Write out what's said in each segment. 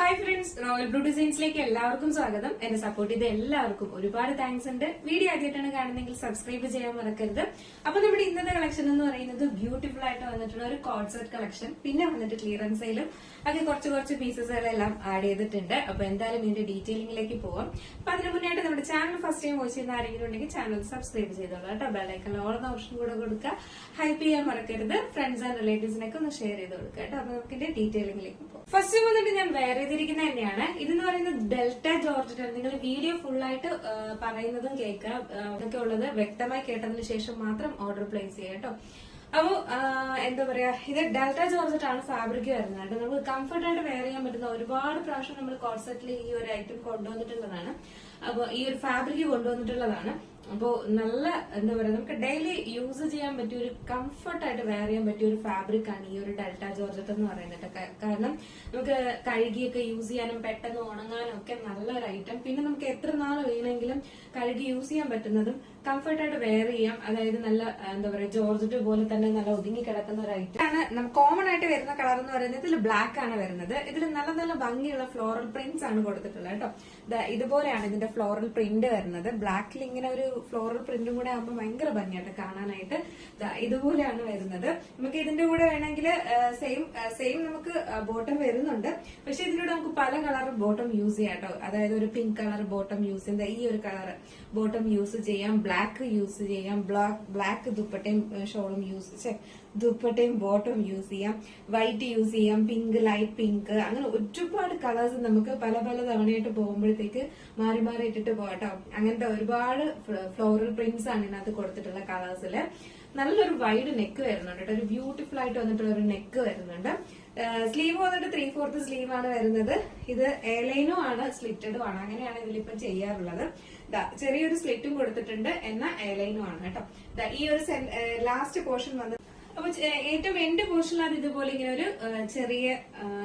Hi friends, royal blue ഡിസൈൻസിലേക്ക് എല്ലാവർക്കും സ്വാഗതം. എന്നെ സപ്പോർട്ട് ചെയ്ത എല്ലാവർക്കും ഒരുപാട് താങ്ക്സ് ഉണ്ട്. വീഡിയോ ആദ്യമായിട്ടാണ് കാണുന്നതെങ്കിൽ സബ്സ്ക്രൈബ് ചെയ്യാൻ മറക്കരുത്. അപ്പൊ നമ്മുടെ ഇന്നത്തെ കളക്ഷൻ എന്ന് പറയുന്നത് ബ്യൂട്ടിഫുൾ ആയിട്ട് വന്നിട്ടുള്ള ഒരു കോഡ് സെറ്റ് കളക്ഷൻ, പിന്നെ വന്നിട്ട് ക്ലിയറൻസ് സെയിലും ഒക്കെ കുറച്ച് പീസസുകളെല്ലാം ആഡ് ചെയ്തിട്ടുണ്ട്. അപ്പൊ എന്തായാലും ഇതിന്റെ ഡീറ്റെയിലിംഗിലേക്ക് പോവാം. അപ്പൊ അതിന് മുന്നായിട്ട് നമ്മുടെ ചാനൽ ഫസ്റ്റ് ടൈം വാച്ച് ചെയ്യുന്ന ആരെങ്കിലും ഉണ്ടെങ്കിൽ ചാനൽ സബ്സ്ക്രൈബ് ചെയ്തോളൂ കേട്ടോ. ബെല്ലൈക്കൺ ഓളുന്ന ഓപ്ഷൻ കൂടെ കൊടുക്കുക. ഹൈപ്പ് ചെയ്യാൻ മറക്കരുത്. ഫ്രണ്ട്സ് ആൻഡ് റിലേറ്റീവ്സിനൊക്കെ ഒന്ന് ഷെയർ ചെയ്ത് കൊടുക്കുക കേട്ടോ. അപ്പൊ നമുക്ക് ഇതിന്റെ ഡീറ്റെയിലിംഗിലേക്ക് പോകാം. ഫസ്റ്റ് വന്നിട്ട് ഞാൻ വേറെ ചെയ്തിരിക്കുന്നത് തന്നെയാണ്. ഇതെന്ന് പറയുന്നത് ഡെൽറ്റ ജോർജറ്റ്. നിങ്ങൾ വീഡിയോ ഫുൾ ആയിട്ട് പറയുന്നതും കേൾക്കുക. അതൊക്കെ ഉള്ളത് വ്യക്തമായി കേട്ടതിന് ശേഷം മാത്രം ഓർഡർ പ്ലേസ് ചെയ്യുക കേട്ടോ. അപ്പോ എന്താ പറയാ, ഇത് ഡെൽറ്റ ജോർജറ്റ് ആണ് ഫാബ്രിക് വരുന്നത് കേട്ടോ. നമുക്ക് കംഫർട്ട് ആയിട്ട് വെയർ ചെയ്യാൻ പറ്റുന്ന ഒരുപാട് പ്രാവശ്യം നമ്മൾ കോഡ് സെറ്റിൽ ഈ ഒരു ഐറ്റം കൊണ്ടുവന്നിട്ടുള്ളതാണ്. അപ്പൊ ഈ ഒരു ഫാബ്രിക് കൊണ്ടുവന്നിട്ടുള്ളതാണ്. അപ്പോ നല്ല എന്താ പറയാ, നമുക്ക് ഡെയിലി യൂസ് ചെയ്യാൻ പറ്റിയ ഒരു കംഫർട്ട് ആയിട്ട് വെയർ ചെയ്യാൻ പറ്റിയ ഒരു ഫാബ്രിക് ആണ് ഈ ഒരു ഡെൽറ്റ ജോർജറ്റ് എന്ന് പറയുന്നത്. കാരണം നമുക്ക് കഴുകിയൊക്കെ യൂസ് ചെയ്യാനും പെട്ടെന്ന് ഉണങ്ങാനും ഒക്കെ നല്ലൊരു ഐറ്റം. പിന്നെ നമുക്ക് എത്ര നാൾ വേണമെങ്കിലും കഴുകി യൂസ് ചെയ്യാൻ പറ്റുന്നതും കംഫർട്ടായിട്ട് വെയർ ചെയ്യാം. അതായത് നല്ല എന്താ പറയാ, ജോർജറ്റ് പോലെ തന്നെ നല്ല ഒതുങ്ങി കിടക്കുന്ന ഒരു ഐറ്റം ആണ്. നമുക്ക് കോമൺ ആയിട്ട് വരുന്ന കളർ എന്ന് പറയുന്നത് ഇതിൽ ബ്ലാക്ക് ആണ് വരുന്നത്. ഇതിൽ നല്ല നല്ല ഭംഗിയുള്ള ഫ്ലോറൽ പ്രിന്റ്സ് ആണ് കൊടുത്തിട്ടുള്ളത് കേട്ടോ. ഇതുപോലെയാണ് ഇതിന്റെ ഫ്ലോറൽ പ്രിന്റ് വരുന്നത്. ബ്ലാക്കിൽ ഇങ്ങനെ ഒരു ഫ്ലോറൽ പ്രിന്റും കൂടെ ആകുമ്പോൾ ഭയങ്കര ഭംഗിയായിട്ട് കാണാനായിട്ട്. ഇതുപോലെയാണ് വരുന്നത്. നമുക്ക് ഇതിന്റെ കൂടെ വേണമെങ്കിൽ സെയിം നമുക്ക് ബോട്ടം വരുന്നുണ്ട്. പക്ഷെ ഇതിലൂടെ നമുക്ക് പല കളർ ബോട്ടം യൂസ് ചെയ്യാം കേട്ടോ. അതായത് ഒരു പിങ്ക് കളർ ബോട്ടം യൂസ് ചെയ്യുന്നത്, ഈ ഒരു കളർ ബോട്ടം യൂസ് ചെയ്യാം, ബ്ലാക്ക് യൂസ് ചെയ്യാം, ബ്ലാക്ക് ദുപ്പട്ടയും ഷോളും ദുപ്പട്ടയും ബോട്ടം യൂസ് ചെയ്യാം, വൈറ്റ് യൂസ് ചെയ്യാം, പിങ്ക്, ലൈറ്റ് പിങ്ക്, അങ്ങനെ ഒരുപാട് കളേഴ്സ് നമുക്ക് പല തവണയായിട്ട് പോകുമ്പോഴത്തേക്ക് മാറി ഇട്ടിട്ട് പോകട്ടോ. അങ്ങനത്തെ ഒരുപാട് ഫ്ലോറൽ പ്രിന്റ്സ് ആണ് ഇതിനകത്ത് കൊടുത്തിട്ടുള്ള കളേഴ്സില്. നല്ലൊരു വൈഡ് നെക്ക് വരുന്നുണ്ട് കേട്ടോ. ഒരു ബ്യൂട്ടിഫുൾ ആയിട്ട് വന്നിട്ടുള്ള ഒരു നെക്ക് വരുന്നുണ്ട്. സ്ലീവ് വന്നിട്ട് 3/4 സ്ലീവ് ആണ് വരുന്നത്. ഇത് എലൈനും ആണ്, സ്ലിറ്റഡും ആണ്. അങ്ങനെയാണ് ഇതിലിപ്പം ചെയ്യാറുള്ളത്. ചെറിയൊരു സ്ലിറ്റും കൊടുത്തിട്ടുണ്ട്, എന്നാൽ എലൈനും ആണ് കേട്ടോ. ഈ ഒരു ലാസ്റ്റ് പോർഷൻ വന്ന് അപ്പൊ ഏറ്റവും എൻഡ് പോർഷനിൽ അത് ഇതുപോലെ ഇങ്ങനെ ഒരു ചെറിയ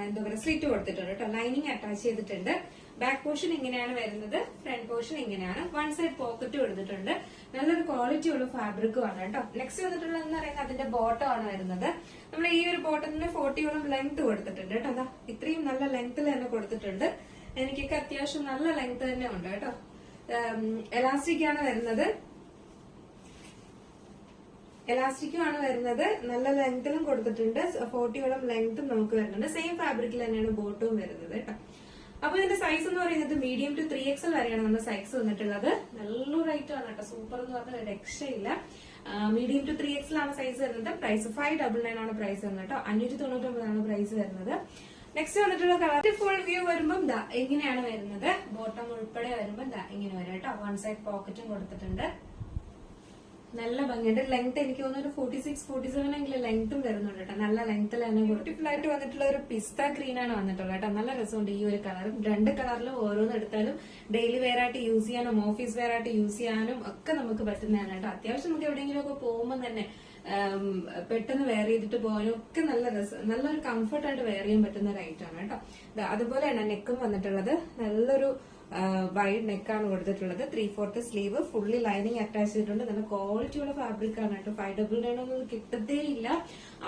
എന്താ പറയുക സ്ലിറ്റ് കൊടുത്തിട്ടുണ്ട് കേട്ടോ. ലൈനിങ് അറ്റാച്ച് ചെയ്തിട്ടുണ്ട്. ബാക്ക് പോർഷൻ ഇങ്ങനെയാണ് വരുന്നത്, ഫ്രണ്ട് പോർഷൻ ഇങ്ങനെയാണ്. വൺ സൈഡ് പോക്കറ്റ് കൊടുത്തിട്ടുണ്ട്. നല്ലൊരു ക്വാളിറ്റി ഉള്ള ഫാബ്രിക്കും ആണ് കേട്ടോ. നെക്സ്റ്റ് വന്നിട്ടുള്ളതെന്ന് പറയുന്നത് അതിന്റെ ബോട്ടം ആണ് വരുന്നത്. നമ്മൾ ഈ ഒരു ബോട്ടത്തിന് 40 ലെങ്ത് കൊടുത്തിട്ടുണ്ട് കേട്ടോ. അതാ ഇത്രയും നല്ല ലെങ്ത്തിൽ തന്നെ കൊടുത്തിട്ടുണ്ട്. എനിക്കൊക്കെ അത്യാവശ്യം നല്ല ലെങ്ത് തന്നെ ഉണ്ട് കേട്ടോ. എലാസ്റ്റിക് ആണ് വരുന്നത്. എലാസ്റ്റിക്കും ആണ് വരുന്നത്. നല്ല ലെങ്ത്തിലും കൊടുത്തിട്ടുണ്ട്. 40 ലെങ്ത്തും നമുക്ക് വരുന്നുണ്ട്. സെയിം ഫാബ്രിക്കിൽ തന്നെയാണ് ബോട്ടവും വരുന്നത് കേട്ടോ. അപ്പൊ ഇതിന്റെ സൈസ് എന്ന് പറയുന്നത് മീഡിയം ടു 3XL വരെയാണ് നമ്മുടെ സൈസ് വന്നിട്ടുള്ളത്. നല്ലൊരു ഐറ്റം ആണ് കേട്ടോ. സൂപ്പർ എന്ന് പറഞ്ഞാൽ രക്ഷയില്ല. മീഡിയം ടു 3XL ആണ് സൈസ് വരുന്നത്. പ്രൈസ് 599 ആണ് പ്രൈസ് വരുന്നത് കേട്ടോ. 599 ആണ് പ്രൈസ് വരുന്നത്. നെക്സ്റ്റ് വന്നിട്ടുള്ള കളർ ഫുൾ വ്യൂ വരുമ്പോൾ ഇങ്ങനെയാണ് വരുന്നത്. ബോട്ടം ഉൾപ്പെടെ വരുമ്പോൾ ഇങ്ങനെ വരും കേട്ടോ. വൺ സൈഡ് പോക്കറ്റും കൊടുത്തിട്ടുണ്ട്. നല്ല ഭംഗിയുണ്ട്. ലെങ്ത് എനിക്ക് തോന്നുന്നു 46-47 എങ്കിലും ലെങ്ത്തും വരുന്നുണ്ട് കേട്ടോ. നല്ല ലെങ്ത്തിൽ തന്നെ ബ്യൂട്ടിഫുൾ ആയിട്ട് വന്നിട്ടുള്ള ഒരു പിസ്ത ഗ്രീൻ ആണ് വന്നിട്ടുള്ളത് കേട്ടോ. നല്ല രസമുണ്ട് ഈ ഒരു കളർ. രണ്ട് കളറിലും ഓരോന്ന് എടുത്താലും ഡെയിലി വെയർ ആയിട്ട് യൂസ് ചെയ്യാനും ഓഫീസ് വെയർ ആയിട്ട് യൂസ് ചെയ്യാനും ഒക്കെ നമുക്ക് പറ്റുന്നതാണ് കേട്ടോ. അത്യാവശ്യം നമുക്ക് എവിടെയെങ്കിലും ഒക്കെ പോകുമ്പോൾ തന്നെ പെട്ടെന്ന് വെയർ ചെയ്തിട്ട് പോകാനും ഒക്കെ നല്ല രസം, നല്ലൊരു കംഫർട്ടായിട്ട് വെയർ ചെയ്യാൻ പറ്റുന്ന ഒരു ഐറ്റം ആണ് കേട്ടോ. അതുപോലെയാണ് നെക്കും വന്നിട്ടുള്ളത്. നല്ലൊരു വൈഡ് നെക്കാണ് കൊടുത്തിട്ടുള്ളത്. 3/4 സ്ലീവ്, ഫുള്ളി ലൈനിങ് അറ്റാച്ച് ചെയ്തിട്ടുണ്ട്. നല്ല ക്വാളിറ്റിയുള്ള ഫാബ്രിക് ആണ് കേട്ടോ. 599 ഒന്നും കിട്ടത്തേ ഇല്ല.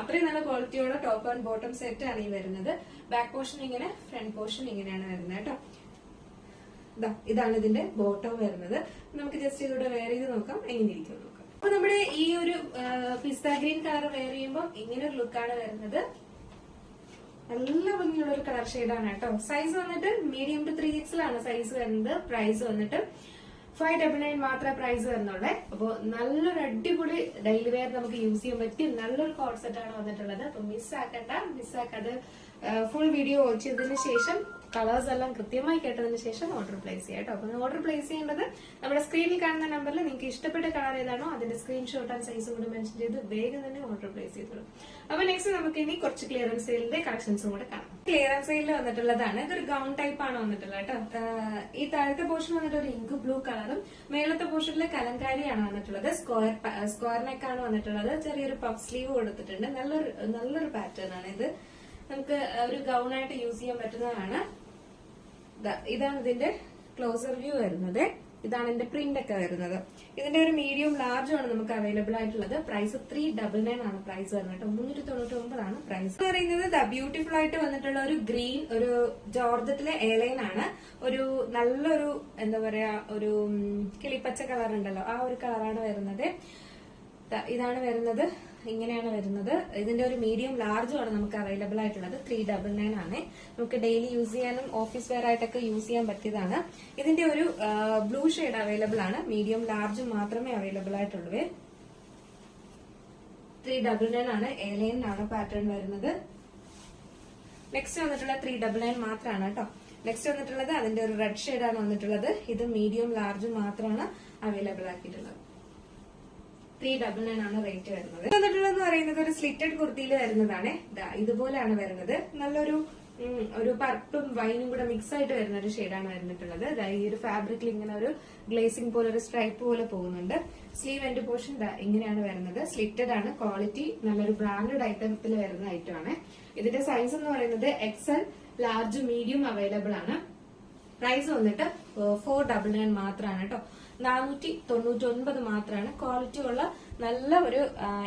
അത്രയും നല്ല ക്വാളിറ്റിയുള്ള ടോപ്പ് ആൻഡ് ബോട്ടം സെറ്റ് ആണ് ഈ വരുന്നത്. ബാക്ക് പോർഷൻ ഇങ്ങനെ, ഫ്രണ്ട് പോർഷൻ ഇങ്ങനെയാണ് വരുന്നത് കേട്ടോ. ഇതാണ് ഇതിന്റെ ബോട്ടം വരുന്നത്. നമുക്ക് ജസ്റ്റ് ഇതിലൂടെ വെയർ ചെയ്ത് നോക്കാം, എങ്ങനെ ഇരിക്കും നോക്കാം. അപ്പൊ നമ്മുടെ ഈ ഒരു പിസ്ത ഗ്രീൻ കളർ വെയർ ചെയ്യുമ്പോൾ ഇങ്ങനെ ഒരു ലുക്കാണ് വരുന്നത്. നല്ല ഭംഗിയുള്ള ഒരു കളർ ഷെയ്ഡാണ് കേട്ടോ. സൈസ് വന്നിട്ട് മീഡിയം ടു 3XL ആണ് സൈസ് വരുന്നത്. പ്രൈസ് വന്നിട്ട് 599 മാത്രമേ പ്രൈസ് വരുന്നുള്ളേ. അപ്പൊ നല്ലൊരു അടിപൊളി ഡെയിലി വെയർ നമുക്ക് യൂസ് ചെയ്യാൻ പറ്റിയ നല്ലൊരു കോഡ് സെറ്റ് ആണ് വന്നിട്ടുള്ളത്. അപ്പൊ മിസ്സാക്കാതെ ഫുൾ വീഡിയോ വാച്ച് ചെയ്തതിന് ശേഷം കളേഴ്സ് എല്ലാം കൃത്യമായി കേട്ടതിന് ശേഷം ഓർഡർ പ്ലേസ് ചെയ്യാം കേട്ടോ. അപ്പൊ ഓർഡർ പ്ലേസ് ചെയ്യേണ്ടത് നമ്മുടെ സ്ക്രീനിൽ കാണുന്ന നമ്പറിൽ നിങ്ങൾക്ക് ഇഷ്ടപ്പെട്ട കളർ ഏതാണോ അതിന്റെ സ്ക്രീൻഷോട്ട് ആൻഡ് സൈസും കൂടെ മെൻഷൻ ചെയ്ത് വേഗം തന്നെ ഓർഡർ പ്ലേസ് ചെയ്തോളൂ. അപ്പൊ നെക്സ്റ്റ് നമുക്ക് ഇനി കുറച്ച് ക്ലിയറൻസ് സെയിലിന്റെ കളക്ഷൻസും കൂടെ കാണാം. ക്ലിയറൻസ് സെയിലിൽ വന്നിട്ടുള്ളതാണ്. ഇതൊരു ഗൗൺ ടൈപ്പ് ആണ് വന്നിട്ടുള്ളത് കേട്ടോ. ഈ താഴത്തെ പോർഷൻ വന്നിട്ട് ഒരു ഇങ്ക് ബ്ലൂ കളറും മേളത്തെ പോർഷനിലെ കലങ്കാരിയാണ് വന്നിട്ടുള്ളത്. സ്ക്വയർ നെക്ക് ആണ് വന്നിട്ടുള്ളത്. ചെറിയൊരു പഫ് സ്ലീവ് കൊടുത്തിട്ടുണ്ട്. നല്ലൊരു പാറ്റേൺ ആണ് ഇത്. നമുക്ക് ഒരു ഗൗൺ ആയിട്ട് യൂസ് ചെയ്യാൻ പറ്റുന്നതാണ്. ഇതാണ് ഇതിന്റെ ക്ലോസർ വ്യൂ വരുന്നത്. ഇതാണ് എന്റെ പ്രിന്റ് ഒക്കെ വരുന്നത്. ഇതിന്റെ ഒരു മീഡിയം ലാർജും ആണ് നമുക്ക് അവൈലബിൾ ആയിട്ടുള്ളത്. പ്രൈസ് 399 ആണ് പ്രൈസ് വരുന്നത് കേട്ടോ. 399 ആണ് പ്രൈസ് എന്ന് പറയുന്നത്. ബ്യൂട്ടിഫുൾ ആയിട്ട് വന്നിട്ടുള്ള ഒരു ഗ്രീൻ, ഒരു ജോർജറ്റിലെ എയർലൈൻ ആണ്. ഒരു നല്ലൊരു എന്താ പറയാ, ഒരു കിളിപ്പച്ച കളർ ഉണ്ടല്ലോ, ആ ഒരു കളറാണ് വരുന്നത്. ഇതാണ് വരുന്നത്, ഇങ്ങനെയാണ് വരുന്നത്. ഇതിന്റെ ഒരു മീഡിയം ലാർജും ആണ് നമുക്ക് അവൈലബിൾ ആയിട്ടുള്ളത്. 399 ആണ്. നമുക്ക് ഡെയിലി യൂസ് ചെയ്യാനും ഓഫീസ് വെയർ ആയിട്ടൊക്കെ യൂസ് ചെയ്യാൻ പറ്റിയതാണ്. ഇതിന്റെ ഒരു ബ്ലൂ ഷെയ്ഡ് അവൈലബിൾ ആണ്. മീഡിയം ലാർജും മാത്രമേ അവൈലബിൾ ആയിട്ടുള്ളൂ. 399 ആണ്. എയർലൈനിലാണ് പാറ്റേൺ വരുന്നത്. നെക്സ്റ്റ് വന്നിട്ടുള്ള 399 മാത്രമാണ് കേട്ടോ. നെക്സ്റ്റ് വന്നിട്ടുള്ളത് അതിന്റെ ഒരു റെഡ് ഷെയ്ഡാണ് വന്നിട്ടുള്ളത്. ഇത് മീഡിയം ലാർജും മാത്രമാണ് അവൈലബിൾ ആക്കിയിട്ടുള്ളത്. 399 ആണ് റേറ്റ് വരുന്നത്. വന്നിട്ടുള്ളതെന്ന് പറയുന്നത് ഒരു സ്ലിറ്റഡ് കുർത്തിയിൽ വരുന്നതാണ്. ഇതുപോലെയാണ് വരുന്നത്. നല്ലൊരു പർപ്പിളും വൈനും കൂടെ മിക്സ് ആയിട്ട് വരുന്ന ഒരു ഷെയ്ഡാണ് വരുന്നിട്ടുള്ളത്. ഈ ഒരു ഫാബ്രിക്കിൽ ഇങ്ങനെ ഒരു ഗ്ലേസിംഗ് പോലെ ഒരു സ്ട്രൈപ്പ് പോലെ പോകുന്നുണ്ട്. സ്ലീവ് എൻഡ് പോർഷൻ ഇങ്ങനെയാണ് വരുന്നത്. സ്ലിറ്റഡ് ആണ്. ക്വാളിറ്റി നല്ലൊരു ബ്രാൻഡഡ് ഐറ്റത്തിൽ വരുന്ന ഐറ്റം ആണ്. ഇതിന്റെ സൈസ് എന്ന് പറയുന്നത് XL, ലാർജ്, മീഡിയം അവൈലബിൾ ആണ്. പ്രൈസ് വന്നിട്ട് 499 മാത്രമാണ് കേട്ടോ. 499 മാത്രമാണ്. ക്വാളിറ്റി ഉള്ള നല്ല ഒരു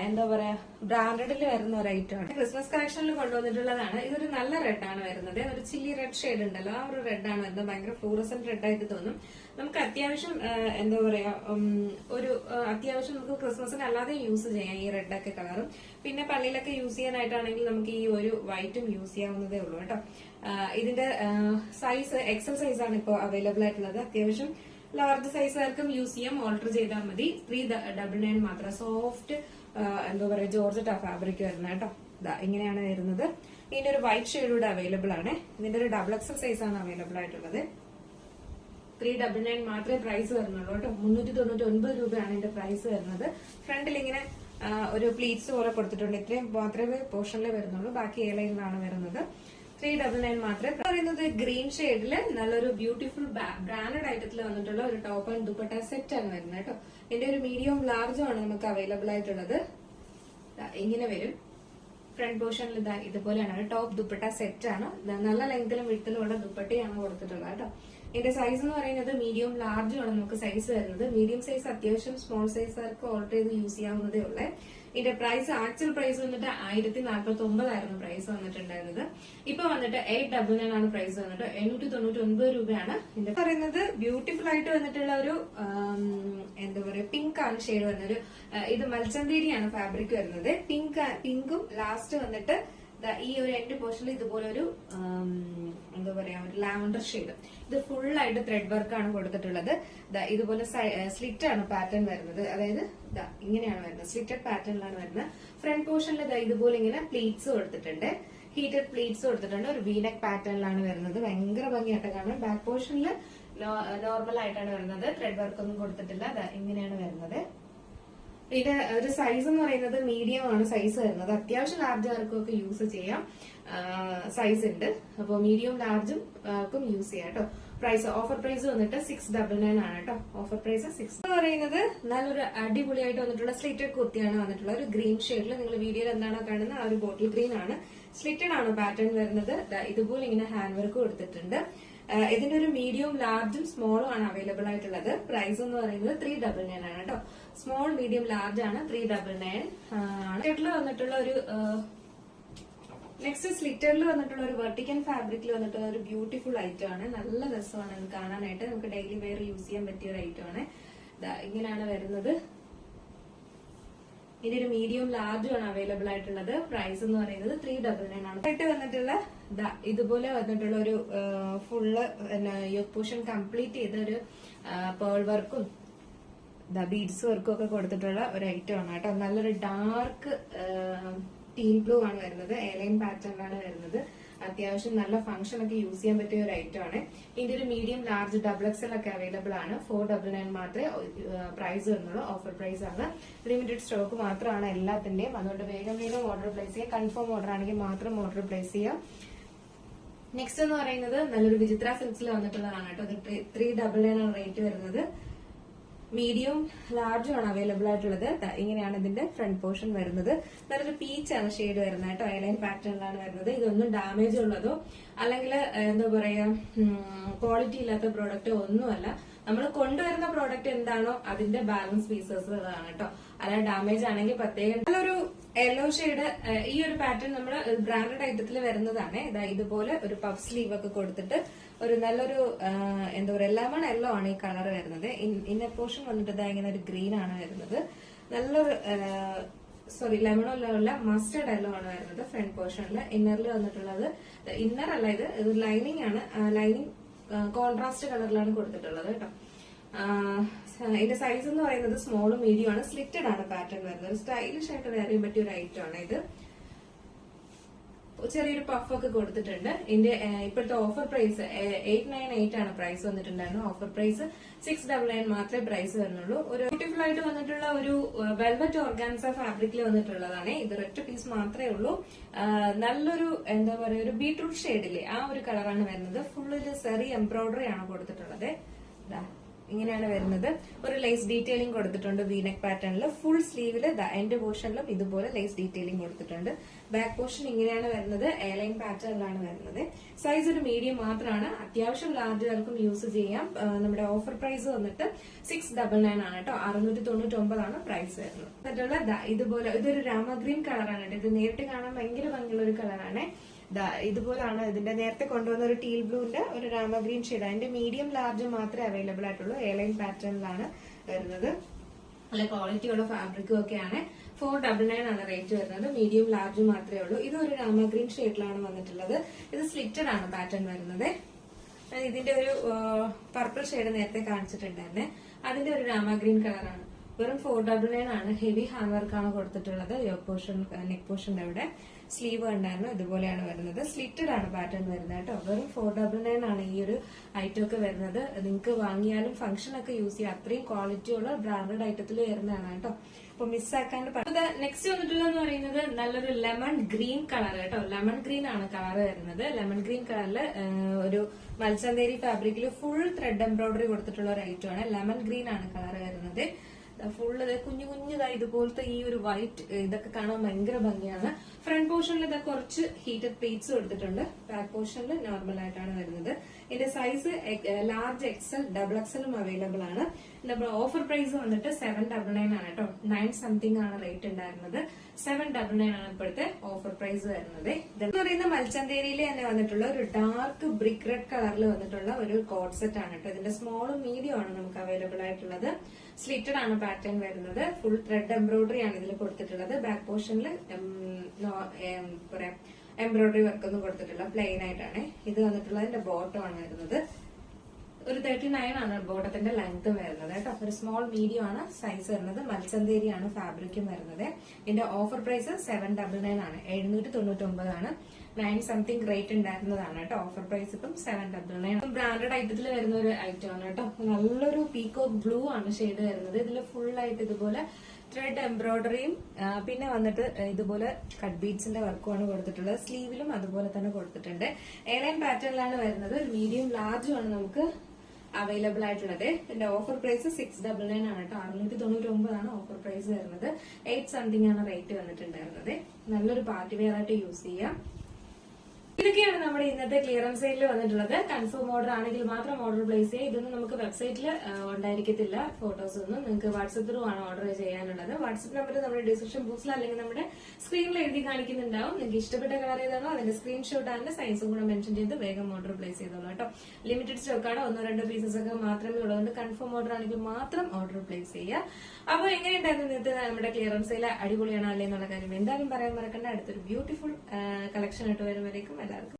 എന്താ പറയാ, ബ്രാൻഡഡിൽ വരുന്ന ഒരു ഐറ്റം ആണ്. ക്രിസ്മസ് കളക്ഷനിൽ കൊണ്ടുവന്നിട്ടുള്ളതാണ്. ഇതൊരു നല്ല റെഡ് ആണ് വരുന്നത്. ഒരു ചില്ലി റെഡ് ഷെയ്ഡ് ഉണ്ടല്ലോ, ആ ഒരു റെഡ് ആണ് വരുന്നത്. ഭയങ്കര ഫ്ലൂറസന്റ് റെഡ് ആയിട്ട് തോന്നും. നമുക്ക് അത്യാവശ്യം എന്താ പറയാ, ഒരു അത്യാവശ്യം നമുക്ക് ക്രിസ്മസിന് അല്ലാതെ യൂസ് ചെയ്യാം ഈ റെഡ് ഒക്കെ കളറും. പിന്നെ പള്ളിയിലൊക്കെ യൂസ് ചെയ്യാനായിട്ടാണെങ്കിൽ നമുക്ക് ഈ ഒരു വൈറ്റും യൂസ് ചെയ്യാവുന്നതേ ഉള്ളൂ കേട്ടോ. ഇതിന്റെ സൈസ് XL സൈസ് ആണ് ഇപ്പോൾ അവൈലബിൾ ആയിട്ടുള്ളത്. അത്യാവശ്യം ലാർജ് സൈസുകാർക്കും യൂസ് ചെയ്യാം, ഓൾട്ടർ ചെയ്താൽ മതി. 399 മാത്രം. സോഫ്റ്റ് എന്താ പറയാ, ജോർജറ്റ് ആ ഫാബ്രിക് വരുന്നത് കേട്ടോ. ഇങ്ങനെയാണ് വരുന്നത്. ഇതിന്റെ ഒരു വൈറ്റ് ഷെയ്ഡ് കൂടെ അവൈലബിൾ ആണ്. ഇതിന്റെ ഒരു XXL സൈസ് ആണ് അവൈലബിൾ ആയിട്ടുള്ളത്. 399 മാത്രമേ പ്രൈസ് വരുന്നുള്ളൂ കേട്ടോ. 399 രൂപയാണ് ഇതിന്റെ പ്രൈസ് വരുന്നത്. ഫ്രണ്ടിൽ ഇങ്ങനെ ഒരു പ്ലീറ്റ്സ് പോലെ കൊടുത്തിട്ടുണ്ട്. ഇത്രയും മാത്രമേ പോർഷനിൽ വരുന്നുള്ളൂ. ബാക്കി എയർലൈനിലാണ് വരുന്നത്. 399 മാത്രമേ. പറയുന്നത് ഗ്രീൻ ഷെയ്ഡില് നല്ലൊരു ബ്യൂട്ടിഫുൾ ബ്രാൻഡഡ് ഐറ്റത്തിൽ വന്നിട്ടുള്ള ഒരു ടോപ്പ് ആൻഡ് ദുപ്പട്ട സെറ്റ് ആണ് വരുന്നത് കേട്ടോ. ഇതിന്റെ ഒരു മീഡിയം ലാർജും ആണ് നമുക്ക് അവൈലബിൾ ആയിട്ടുള്ളത്. ഇങ്ങനെ വരും. ഫ്രണ്ട് പോർഷനിൽ ഇതുപോലെയാണ്. ടോപ്പ് ദുപ്പട്ട സെറ്റ് ആണ്. നല്ല ലെങ്തിലും വിഡ്ത്തിലും ഉള്ള ദുപ്പട്ടയാണ് കൊടുത്തിട്ടുള്ളത് കേട്ടോ. ഇതിന്റെ സൈസ് എന്ന് പറയുന്നത് മീഡിയം ലാർജും ആണ് നമുക്ക് സൈസ് വരുന്നത്. മീഡിയം സൈസ് അത്യാവശ്യം സ്മോൾ സൈസുകാർക്ക് ഓർഡർ ചെയ്ത് യൂസ് ചെയ്യാവുന്നതേ ഉള്ളേ. ഇതിന്റെ പ്രൈസ്, ആക്ച്വൽ പ്രൈസ് വന്നിട്ട് 1049 ആയിരുന്നു പ്രൈസ് വന്നിട്ടുണ്ടായിരുന്നത്. ഇപ്പൊ വന്നിട്ട് 899 ആണ് പ്രൈസ് വന്നിട്ട്. 899 രൂപയാണ്. ഇതിന്റെ പറയുന്നത് ബ്യൂട്ടിഫുൾ ആയിട്ട് വന്നിട്ടുള്ള ഒരു എന്താ പറയാ, പിങ്ക് ആണ് ഷെയ്ഡ് വരുന്നത്. ഇത് മൽച്ചന്തേരിയാണ് ഫാബ്രിക് വരുന്നത്. പിങ്കും ലാസ്റ്റ് വന്നിട്ട് ഈ ഒരു എൻഡ് പോർഷനിൽ ഇതുപോലെ ഒരു എന്താ പറയാ, ഒരു ലാവൻഡർ ഷെയ്ഡ്. ഇത് ഫുൾ ആയിട്ട് ത്രെഡ് വർക്ക് ആണ് കൊടുത്തിട്ടുള്ളത്. ഇതുപോലെ സ്ലിറ്റ് ആണ് പാറ്റേൺ വരുന്നത്. അതായത് ഇങ്ങനെയാണ് വരുന്നത്. സ്ലിറ്റഡ് പാറ്റേണിലാണ് വരുന്നത്. ഫ്രണ്ട് പോർഷനിൽ ഇതുപോലെ ഇങ്ങനെ പ്ലീറ്റ്സ് കൊടുത്തിട്ടുണ്ട്. ഹീറ്റഡ് പ്ലീറ്റ്സ് കൊടുത്തിട്ടുണ്ട്. ഒരു വീനെക്ക് പാറ്റേണിലാണ് വരുന്നത്. ഭയങ്കര ഭംഗിയായിട്ട് കാണാം. ബാക്ക് പോർഷനിൽ നോർമൽ ആയിട്ടാണ് വരുന്നത്. ത്രെഡ് വർക്ക് ഒന്നും കൊടുത്തിട്ടില്ല. ഇങ്ങനെയാണ് വരുന്നത്. ഇതിന്റെ ഒരു സൈസ് എന്ന് പറയുന്നത് മീഡിയം ആണ് സൈസ് വരുന്നത്. അത്യാവശ്യം ലാർജുകാർക്കും ഒക്കെ യൂസ് ചെയ്യാം സൈസ് ഉണ്ട്. അപ്പൊ മീഡിയം ലാർജും യൂസ് ചെയ്യാം കേട്ടോ. പ്രൈസ്, ഓഫർ പ്രൈസ് വന്നിട്ട് 699 ആണ് കേട്ടോ. ഓഫർ പ്രൈസ് 6 എന്ന് പറയുന്നത് നല്ലൊരു അടിപൊളിയായിട്ട് വന്നിട്ടുള്ള സ്ലിറ്റഡ് കുർത്തിയാണ് വന്നിട്ടുള്ള ഒരു ഗ്രീൻ ഷെയ്ഡിൽ. നിങ്ങൾ വീഡിയോയിൽ എന്താണോ കാണുന്നത് ആ ഒരു ബോട്ടിൽ ഗ്രീൻ ആണ്. സ്ലിറ്റഡ് ആണ് പാറ്റേൺ വരുന്നത്. ഇതുപോലെ ഇങ്ങനെ ഹാൻഡ് വർക്ക് കൊടുത്തിട്ടുണ്ട്. ഇതിന്റെ ഒരു മീഡിയം ലാർജും സ്മോളും ആണ് അവൈലബിൾ ആയിട്ടുള്ളത്. പ്രൈസ് എന്ന് പറയുന്നത് 399 ആണ് കേട്ടോ. സ്മോൾ, മീഡിയം, ലാർജ് ആണ് 399 ആണ്. വന്നിട്ടുള്ള ഒരു നെക്സ്റ്റ് സ്ലിറ്ററിൽ വന്നിട്ടുള്ള ഒരു വെർട്ടിക്കൽ ഫാബ്രിക്കിൽ വന്നിട്ടുള്ള ഒരു ബ്യൂട്ടിഫുൾ ഐറ്റം ആണ്. നല്ല രസമാണ് ഇത് കാണാനായിട്ട്. നമുക്ക് ഡെയിലി വെയർ യൂസ് ചെയ്യാൻ പറ്റിയ ഒരു ഐറ്റം ആണ്. ഇങ്ങനെയാണ് വരുന്നത്. ഇതിന്റെ ഒരു മീഡിയം ലാർജും ആണ് അവൈലബിൾ ആയിട്ടുള്ളത്. പ്രൈസ് എന്ന് പറയുന്നത് 399 ആണ്. ആയിട്ട് വന്നിട്ടുള്ള ഇതുപോലെ വന്നിട്ടുള്ള ഒരു ഫുള്ള് യോക്ക് പോർഷൻ കംപ്ലീറ്റ് ചെയ്ത ഒരു പേൾ വർക്കും ബീഡ്സ് വർക്കും ഒക്കെ കൊടുത്തിട്ടുള്ള ഒരു ഐറ്റം ആണ് കേട്ടോ. നല്ലൊരു ഡാർക്ക് ടീൽ ബ്ലൂ ആണ് വരുന്നത്. എയർലൈൻ പാറ്റേണിലാണ് വരുന്നത്. അത്യാവശ്യം നല്ല ഫംഗ്ഷൻ ഒക്കെ യൂസ് ചെയ്യാൻ പറ്റിയ ഒരു ഐറ്റം ആണ്. ഇതിന്റെ ഒരു മീഡിയം, ലാർജ്, XXL ഒക്കെ അവൈലബിൾ ആണ്. 499 മാത്രമേ പ്രൈസ് വരുന്നുള്ളൂ. ഓഫർ പ്രൈസ് ആണ്. ലിമിറ്റഡ് സ്റ്റോക്ക് മാത്രമാണ് എല്ലാത്തിന്റെയും. അതുകൊണ്ട് വേഗം ഓർഡർ പ്ലേസ് ചെയ്യുക. കൺഫേം ഓർഡർ ആണെങ്കിൽ മാത്രം ഓർഡർ പ്ലേസ് ചെയ്യാം. നെക്സ്റ്റ് എന്ന് പറയുന്നത് നല്ലൊരു വിചിത്ര സിൽക്സിൽ വന്നിട്ടുള്ളതാണ് കേട്ടോ. ഇത് 399 ആണ് റേറ്റ് വരുന്നത്. മീഡിയം, ലാർജും ആണ് അവൈലബിൾ ആയിട്ടുള്ളത്. ഇങ്ങനെയാണ് ഇതിന്റെ ഫ്രണ്ട് പോർഷൻ വരുന്നത്. നല്ലൊരു പീച്ചാണ് ഷെയ്ഡ് വരുന്നത് കേട്ടോ. എയർലൈൻ പാറ്റേണിലാണ് വരുന്നത്. ഇതൊന്നും ഡാമേജ് ഉള്ളതോ അല്ലെങ്കിൽ എന്താ പറയാ ക്വാളിറ്റി ഇല്ലാത്ത പ്രോഡക്റ്റോ ഒന്നുമല്ല. നമ്മൾ കൊണ്ടുവരുന്ന പ്രോഡക്റ്റ് എന്താണോ അതിന്റെ ബാലൻസ് പീസസ് ഉള്ളതാണ് കേട്ടോ. അല്ലാതെ ഡാമേജ് ആണെങ്കിൽ പ്രത്യേകം നല്ലൊരു യെല്ലോ ഷെയ്ഡ്. ഈ ഒരു പാറ്റേൺ നമ്മൾ ബ്രാൻഡഡ് ഐറ്റത്തിൽ വരുന്നതാണ്. ഇതുപോലെ ഒരു പഫ് സ്ലീവ് ഒക്കെ കൊടുത്തിട്ട് ഒരു നല്ലൊരു എന്താ പറയുക ലെമൺ യെല്ലോ ആണ് ഈ കളർ വരുന്നത്. ഇന്നർ പോർഷൻ വന്നിട്ട് ഇങ്ങനെ ഒരു ഗ്രീൻ ആണ് വരുന്നത്. നല്ലൊരു ലെമൺ യെല്ലോ അല്ല, മസ്റ്റർഡ് യെല്ലോ ആണ് വരുന്നത് ഫ്രണ്ട് പോർഷനിൽ. ഇന്നറിൽ വന്നിട്ടുള്ളത് ഇന്നർ അല്ല, ഇത് ലൈനിങ് ആണ്. ലൈനിങ് കോൺട്രാസ്റ്റ് കളറിലാണ് കൊടുത്തിട്ടുള്ളത് കേട്ടോ. ഇതിന്റെ സൈസ് എന്ന് പറയുന്നത് സ്മോളും മീഡിയം ആണ്. സ്ലിറ്റഡ് ആണ് പാറ്റേൺ വരുന്നത്. സ്റ്റൈലിഷ് ആയിട്ട് വേറെ പറ്റിയ ഒരു ഐറ്റം ആണ് ഇത്. ചെറിയൊരു പഫ് ഒക്കെ കൊടുത്തിട്ടുണ്ട്. ഇതിന്റെ ഇപ്പോഴത്തെ ഓഫർ പ്രൈസ് 898 ആണ് പ്രൈസ് വന്നിട്ടുണ്ടായിരുന്നു. ഓഫർ പ്രൈസ് 699 മാത്രമേ പ്രൈസ് വരുന്നുള്ളൂ. ഒരു ബ്യൂട്ടിഫുൾ ആയിട്ട് വന്നിട്ടുള്ള ഒരു വെൽവെറ്റ് ഓർഗാൻസ ഫാബ്രിക്കിൽ വന്നിട്ടുള്ളതാണ്. ഇത് ഒറ്റ പീസ് മാത്രമേ ഉള്ളൂ. നല്ലൊരു എന്താ പറയുക ഒരു ബീട്രൂട്ട് ഷെയ്ഡിലെ ആ ഒരു കളറാണ് വരുന്നത്. ഫുള്ളില് സെറി എംബ്രോയിഡറി ആണ് കൊടുത്തിട്ടുള്ളത്. ഇങ്ങനെയാണ് വരുന്നത്. ഒരു ലേസ് ഡീറ്റെയിലിംഗ് കൊടുത്തിട്ടുണ്ട് വീനെക്ക് പാറ്റേണിൽ. ഫുൾ സ്ലീവില് എൻഡ് പോർഷനിലും ഇതുപോലെ ലേസ് ഡീറ്റെയിലിംഗ് കൊടുത്തിട്ടുണ്ട്. ബാക്ക് പോർഷൻ ഇങ്ങനെയാണ് വരുന്നത്. എയർലൈൻ പാറ്റേണിലാണ് വരുന്നത്. സൈസ് ഒരു മീഡിയം മാത്രമാണ്. അത്യാവശ്യം ലാർജുകൾക്കും യൂസ് ചെയ്യാം. നമ്മുടെ ഓഫർ പ്രൈസ് വന്നിട്ട് 699 ആണ് കേട്ടോ. 699 ആണ് പ്രൈസ് വരുന്നത്. എന്നിട്ടുള്ള ഇതുപോലെ ഇതൊരു രാമഗ്രീൻ കളറാണ് കേട്ടോ. ഇത് നേരിട്ട് കാണാൻ ഭയങ്കര ഭംഗിയുള്ള ഒരു കളറാണ്. ഇതുപോലാണ് ഇതിന്റെ നേരത്തെ കൊണ്ടുവന്ന ഒരു ടീൽ ബ്ലൂവിന്റെ ഒരു രാമഗ്രീൻ ഷെയ്ഡ്. അതിന്റെ മീഡിയം ലാർജ് മാത്രമേ അവൈലബിൾ ആയിട്ടുള്ളൂ. എയർലൈൻ പാറ്റേണിലാണ് വരുന്നത്. നല്ല ക്വാളിറ്റി ഉള്ള ഫാബ്രിക്കും ഒക്കെയാണ്. 499 ആണ് റേറ്റ് വരുന്നത്. മീഡിയം ലാർജ് മാത്രമേ ഉള്ളൂ. ഇത് ഒരു രാമഗ്രീൻ ഷെയ്ഡിലാണ് വന്നിട്ടുള്ളത്. ഇത് സ്ലിറ്റഡ് ആണ് പാറ്റേൺ വരുന്നത്. ഇതിന്റെ ഒരു പർപ്പിൾ ഷെയ്ഡ് നേരത്തെ കാണിച്ചിട്ടുണ്ടായിരുന്നെ. അതിന്റെ ഒരു രാമഗ്രീൻ കളറാണ്. വെറും 499 ആണ്. ഹെവി ഹാൻഡ് വർക്കാണ് കൊടുത്തിട്ടുള്ളത്. യോക്ക് പോർഷൻ നെക്ക് പോർഷന്റെ അവിടെ സ്ലീവ് ഉണ്ടായിരുന്നു. ഇതുപോലെയാണ് വരുന്നത്. സ്ലിറ്റഡ് ആണ് പാറ്റേൺ വരുന്നത് കേട്ടോ. വെറും 499 ആണ് ഈ ഒരു ഐറ്റം ഒക്കെ വരുന്നത്. നിങ്ങൾക്ക് വാങ്ങിയാലും ഫംഗ്ഷൻ ഒക്കെ യൂസ് ചെയ്യാം. അത്രയും ക്വാളിറ്റി ഉള്ള ബ്രാൻഡഡ് ഐറ്റത്തിൽ വരുന്നതാണ് കേട്ടോ. അപ്പൊ മിസ്സാക്കാണ്ട്. നെക്സ്റ്റ് വന്നിട്ടുള്ളതെന്ന് പറയുന്നത് നല്ലൊരു ലെമൺ ഗ്രീൻ കളർ കേട്ടോ. ലെമൺ ഗ്രീൻ ആണ് കളർ വരുന്നത്. ലെമൺ ഗ്രീൻ കളറിൽ ഒരു മൽച്ചന്തേരി ഫാബ്രിക്കിൽ ഫുൾ ത്രെഡ് എംബ്രോയിഡറി കൊടുത്തിട്ടുള്ള ഒരു ഐറ്റം ആണ്. ലെമൺ ഗ്രീൻ ആണ് കളർ വരുന്നത്. ഫുള്ള് കുഞ്ഞു കുഞ്ഞുതായി ഇതുപോലത്തെ ഈ ഒരു വൈറ്റ് ഇതൊക്കെ കാണാൻ ഭയങ്കര ഭംഗിയാണ്. ഫ്രണ്ട് പോർഷനിൽ ഇത് കുറച്ച് ഹീറ്റഡ് പ്ലീറ്റ്സ് കൊടുത്തിട്ടുണ്ട്. ബാക്ക് പോർഷനിൽ നോർമൽ ആയിട്ടാണ് വരുന്നത്. ഇതിന്റെ സൈസ് ലാർജ് എക്സൽ ഡബിൾ എക്സലും അവൈലബിൾ ആണ്. നമ്മുടെ ഓഫർ പ്രൈസ് വന്നിട്ട് 799 ആണ് കേട്ടോ. 9 സംതിങ് ആണ് റേറ്റ് ഉണ്ടായിരുന്നത്. 799 ആണ് ഇപ്പോഴത്തെ ഓഫർ പ്രൈസ് വരുന്നത്. ഇതെന്ന് പറയുന്ന മൽച്ചന്തേരിയിൽ തന്നെ വന്നിട്ടുള്ള ഒരു ഡാർക്ക് ബ്രിക്ക് റെഡ് കളറിൽ വന്നിട്ടുള്ള ഒരു കോഡ് സെറ്റ് ആണ് കേട്ടോ. ഇതിന്റെ സ്മോളും മീഡിയം ആണ് നമുക്ക് അവൈലബിൾ ആയിട്ടുള്ളത്. സ്ലിറ്റഡ് ആണ് പാറ്റേൺ വരുന്നത്. ഫുൾ ത്രെഡ് എംബ്രോയിഡറി ആണ് ഇതിൽ കൊടുത്തിട്ടുള്ളത്. ബാക്ക് പോർഷനിൽ എംബ്രോയിഡറി വർക്ക് ഒന്നും കൊടുത്തിട്ടില്ല. പ്ലെയിൻ ആയിട്ടാണ് ഇത് വന്നിട്ടുള്ളത്. ഇതിന്റെ ബോട്ടം ആണ് വരുന്നത്. ഒരു 39 ആണ് ബോട്ടത്തിന്റെ ലെങ്ത് വരുന്നത് കേട്ടോ. ഒരു സ്മോൾ മീഡിയം ആണ് സൈസ് വരുന്നത്. മൽച്ചന്തേരി ആണ് ഫാബ്രിക്കും വരുന്നത്. ഇതിന്റെ ഓഫർ പ്രൈസ് 799 ആണ്. 799 ആണ്. 9 സംതിങ് റേറ്റ് ഉണ്ടായിരുന്നതാണ് കേട്ടോ. ഓഫർ പ്രൈസ് ഇപ്പം 799. ബ്രാൻഡഡ് ഐറ്റത്തിൽ വരുന്ന ഒരു ഐറ്റം ആണ് കേട്ടോ. നല്ലൊരു പീകോക്ക് ബ്ലൂ ആണ് ഷെയ്ഡ് വരുന്നത്. ഇതിൽ ഫുൾ ആയിട്ട് ഇതുപോലെ ത്രെഡ് എംബ്രോയിഡറിയും പിന്നെ വന്നിട്ട് ഇതുപോലെ കട്ട് ബീഡ്സിന്റെ വർക്കുമാണ് കൊടുത്തിട്ടുള്ളത്. സ്ലീവിലും അതുപോലെ തന്നെ കൊടുത്തിട്ടുണ്ട്. എയർലൈൻ പാറ്റേണിലാണ് വരുന്നത്. ഒരു മീഡിയം ലാർജും ആണ് നമുക്ക് അവൈലബിൾ ആയിട്ടുള്ളത്. ഇതിന്റെ ഓഫർ പ്രൈസ് 699 ആണ് കേട്ടോ. 699 ആണ് ഓഫർ പ്രൈസ് വരുന്നത്. 8 സംതിങ് ആണ് റേറ്റ് വന്നിട്ടുണ്ടായിരുന്നത്. നല്ലൊരു പാർട്ടി വെയർ ആയിട്ട് യൂസ് ചെയ്യാം. ഇതൊക്കെയാണ് നമ്മുടെ ഇന്നത്തെ ക്ലിയറൻസ് സെയിലിൽ വന്നിട്ടുള്ളത്. കൺഫേം ഓർഡർ ആണെങ്കിൽ മാത്രം ഓർഡർ പ്ലേസ് ചെയ്യുക. ഇതൊന്നും നമുക്ക് വെബ്സൈറ്റിൽ ഉണ്ടായിരിക്കത്തില്ല. ഫോട്ടോസ് ഒന്നും നിങ്ങൾക്ക് വാട്സപ്പ് ത്രൂ ആണ് ഓർഡർ ചെയ്യാനുള്ളത്. വാട്സപ്പ് നമ്പർ നമ്മുടെ ഡിസ്ക്രിപ്ഷൻ ബോക്സിൽ അല്ലെങ്കിൽ നമ്മുടെ സ്ക്രീനിൽ എഴുതി കാണിക്കുന്നുണ്ടാവും. നിങ്ങൾക്ക് ഇഷ്ടപ്പെട്ട കളർ ഏതാണോ അതിന്റെ സ്ക്രീൻഷോട്ട് ആൻഡ് സൈസും കൂടെ മെൻഷൻ ചെയ്ത് വേഗം ഓർഡർ പ്ലേസ് ചെയ്തോളൂ കേട്ടോ. ലിമിറ്റഡ് സ്റ്റോക്കാണ്. 1-2 പീസസ് ഒക്കെ മാത്രമേ ഉള്ളതുകൊണ്ട് കൺഫേം ഓർഡർ ആണെങ്കിൽ മാത്രം ഓർഡർ പ്ലേസ് ചെയ്യുക. അപ്പോൾ എങ്ങനെയുണ്ടായിരുന്നു ഇന്നത്തെ നമ്മുടെ ക്ലിയറൻസ് സെയിൽ? അടിപൊളിയാണോ അല്ലേ എന്നുള്ള കാര്യം എന്തായാലും പറയാൻ മറക്കണ്ട. അടുത്തൊരു ബ്യൂട്ടിഫുൾ കളക്ഷൻ ആയിട്ട് വരുമ്പോഴേക്കും എല്ലാവർക്കും